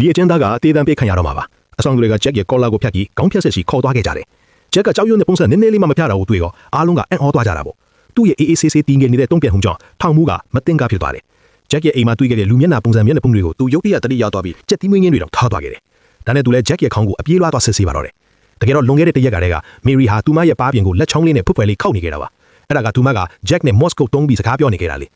ဒီအကျဉ်းသားကတေးတန်းပေးခံရတော့မှာပါအဆောင်တွေကဂျက်ရဲ့ကော်လာကိုဖြတ်ပြီးခေါင်းဖြတ်ဆက်စီခေါ်သွားခဲ့ကြတယ်ဂျက်ကကြောက်ရွံ့တဲ့ပုံစံနည်းနည်းလေးမှမပြတာကိုတွေ့တော့အားလုံးကအံ့ဩသွားကြတာပေါ့သူ့ရဲ့အေးအေးဆေးဆေးတီးငယ်နေတဲ့တုံးပြန်ဟုန်ကြောင့်ထောင်မှုကမတင်ကားဖြစ်သွားတယ်ဂျက်ရဲ့အိမ်မှာတွေ့ခဲ့တဲ့လူမျက်နှာပုံစံမျက်နှာပုံတွေကိုသူရုတ်တရက်တတိရောက်သွားပြီးကြက်တီးမွေးငင်းတွေတော့ထားသွားခဲ့တယ်ဒါနဲ့သူလည်းဂျက်ရဲ့ခေါင်းကိုအပြေးလွှားသွားဆစ်ဆေးပါတော့တယ်တကယ်တော့လွန်ခဲ့တဲ့တရက်ကတည်းကမေရီဟာသူမရဲ့ပါးပြင်ကိုလက်ချောင်းလေးနဲ့ဖွတ်ဖွယ်လေးခောက်နေခဲ့တာပါအဲ့ဒါကသူမကဂျက်နဲ့မော့စကိုတုံးပြီးစကားပြောနေခဲ့တာလေ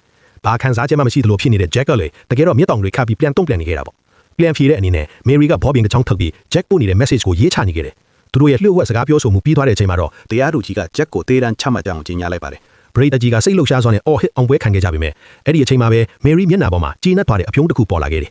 ဘာခံစားချက်မှမရှိသလိုဖြစ်နေတဲ့ဂျက်ကလည်းတကယ်တော့မျက်တောင်တွေခတ်ပြီးပြန်တုံ့ပြန်နေခဲ့တာပေါ့ပြန်ဖြေတဲ့အနေနဲ့မေရီကဘောပြင်တစ်ချောင်းထုတ်ပြီးဂျက်ပို့နေတဲ့ message ကိုရေးချနေခဲ့တယ်သူတို့ရဲ့လှုပ်ဝက်စကားပြောဆိုမှုပြီးသွားတဲ့အချိန်မှာတော့ တရားသူကြီးကဂျက်ကိုတေးတန်းချမှတ်ကြောင်းကြီးညာလိုက်ပါတယ်ဘရိတ်ကြီးကစိတ်လှုပ်ရှားစွာနဲ့အော်ဟစ်အောင်ပွဲခံခဲ့ကြပြီမဲ့အဲ့ဒီအချိန်မှာပဲမေရီမျက်နှာပေါ်မှာကြေနပ်သွားတဲ့အပြုံးတစ်ခုပေါ်လာခဲ့တယ်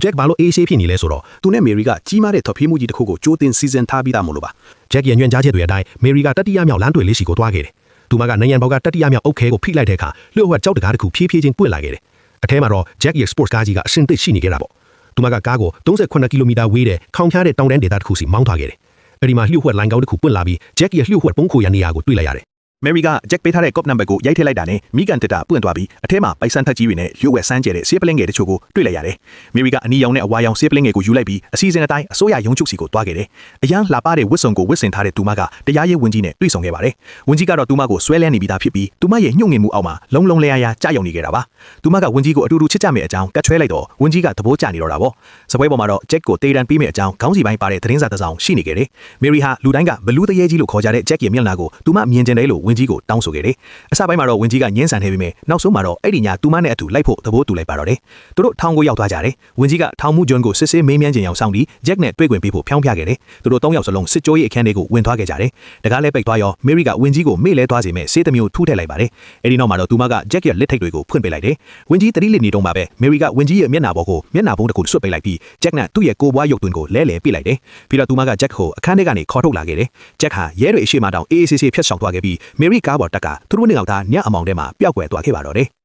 ဂျက်ဘာလို့အေးဆေးဖြစ်နေလဲဆိုတော့ သူနဲ့မေရီကကြီးမားတဲ့ထော်ဖေးမှုကြီးတစ်ခုကိုကြိုးတင်စီစဉ်ထားပြီးသားမို့လို့ပါဂျက်ရဲ့ညွှန်ကြားချက်တွေအတိုင်းမေရီကတတိယမြောက်လမ်းတွေလေးစီကိုတွားခဲ့တယ်သူမကနိုင်ငံဘောက်ကတတိယမြောက်အုတ်ခဲကိုဖိလိုက်တဲ့အခါလျှို့ဝှက်ကြောက်တကားတစ်ခုဖြည်းဖြည်းချင်းပွင့်လာခဲ့တယ်အထဲမှာတော့ဂျက်ရဲ့ sports ကားကြီးကအဆင်သင့်ရှိနေခဲ့တာပေါ့သူမကကားကို38ကီလိုမီတာဝေးတဲ့ခေါင်ဖျားတဲ့တောင်တန်းဒေသတစ်ခုစီမောင်းထားခဲ့တယ်အဲ့ဒီမှာလျှို့ဝှက်လိုင်းကောင်းတစ်ခုပွင့်လာပြီးဂျက်ရဲ့လျှို့ဝှက်ပုံးခိုရနေရာကိုတွေ့လိုက်ရတယ်မေရီကဂျက်ပေးထားတဲ့ကော့ပ်နံပါတ်ကိုရိုက်ထည့်လိုက်တာနဲ့မိကန်တက်တာပွင့်သွားပြီးအထဲမှာပိုက်ဆန်းထက်ကြီးတွေနဲ့ရွက်ဝက်ဆန်းကျဲတဲ့ဆေးပလင်းငယ်တချို့ကိုတွေ့လိုက်ရတယ်။မေရီကအနီရောင်နဲ့အဝါရောင်ဆေးပလင်းငယ်ကိုယူလိုက်ပြီးအစီအစဉ်အတိုင်းအစိုးရရုံးချုပ်စီကိုတွားခဲ့တယ်။အရန်လှပတဲ့ဝတ်စုံကိုဝတ်ဆင်ထားတဲ့သူမကတရားရေးဝန်ကြီးနဲ့တွေ့ဆုံခဲ့ပါတယ်။ဝန်ကြီးကတော့သူမကိုဆွဲလန်းနေပြီးသားဖြစ်ပြီးသူမရဲ့ညှို့ငင်မှုအောက်မှာလုံလုံလျားလျားကြာရောက်နေခဲ့တာပါ။သူမကဝန်ကြီးကိုအတူတူချစ်ကြမယ့်အကြောင်းကတ်ချွဲလိုက်တော့ဝန်ကြီးကသဘောကျနေတော့တာပေါ့။စပွဲပေါ်မှာတော့ဂျက်ကိုတေးတန်းပေးမယ့်အကြောင်းခေါင်းစီပိုင်းပါတဲ့သတင်းစာတစ်စောင်ရှိနေခဲ့တယ်။မေရီဟာလူတိုင်းကဘလူးတရေကြီးလို့ခေါ်ကြတဲ့ဂျက်ရဲ့မျက်နှာကိုသူမမြင်ကျင်တယ်လို့ဝန်ကြီးကိုတောင်းဆိုခဲ့တယ်အစပိုင်းမှာတော့ဝန်ကြီးကညှင်းဆန်နေပြီးနောက်ဆုံးမှာတော့အဲ့ဒီညာသူမနဲ့အတူလိုက်ဖို့သဘောတူလိုက်ပါတော့တယ်။သူတို့ထောင်ကိုရောက်သွားကြတယ်။ဝန်ကြီးကထောင်မှုဂျွန်းကိုစစ်ဆေးမေးမြန်းခြင်းအောင်ဆောင်ပြီးဂျက်နဲ့တွေ့ခွင့်ပေးဖို့ဖြောင်းပြခဲ့တယ်။သူတို့၃ယောက်စလုံးစစ်ကြောရေးအခန်းထဲကိုဝင်သွားခဲ့ကြတယ်။တကားလဲပိတ်သွားရောမေရီကဝန်ကြီးကိုမေ့လဲသွားစေမဲ့ဆေးတစ်မျိုးထိုးထည့်လိုက်ပါတယ်။အဲ့ဒီနောက်မှာတော့သူမကဂျက်ရဲ့လက်ထိတ်တွေကိုဖွင့်ပေးလိုက်တယ်။ဝန်ကြီးတတိလစ်နေတော့မှပဲမေရီကဝန်ကြီးရဲ့မျက်နှာပေါ်ကိုမျက်နှာပုံးတစ်ခုဆွတ်ပိတ်လိုက်ပြီးဂျက်နဲ့သူ့ရဲ့ကိုယ်ပွားရုပ်သွင်းကိုလဲလဲပြလိုက်တယ်။ပြီးတော့သူမကဂျက်ကိုအခန်းထဲကနေခေါ်ထုတ်လာခဲ့တယ်။ဂျက်ဟာရဲတွေအရှိမတောင်အေးအေးဆေးဆေးဖြတ်ဆောင်သွားခဲ့ပြီးမေရီကားပေါ်တက်ကသူတို့နှစ်ယောက်သားညအမောင်ထဲမှာပျောက်ကွယ်သွားခဲ့ပါတော့တယ်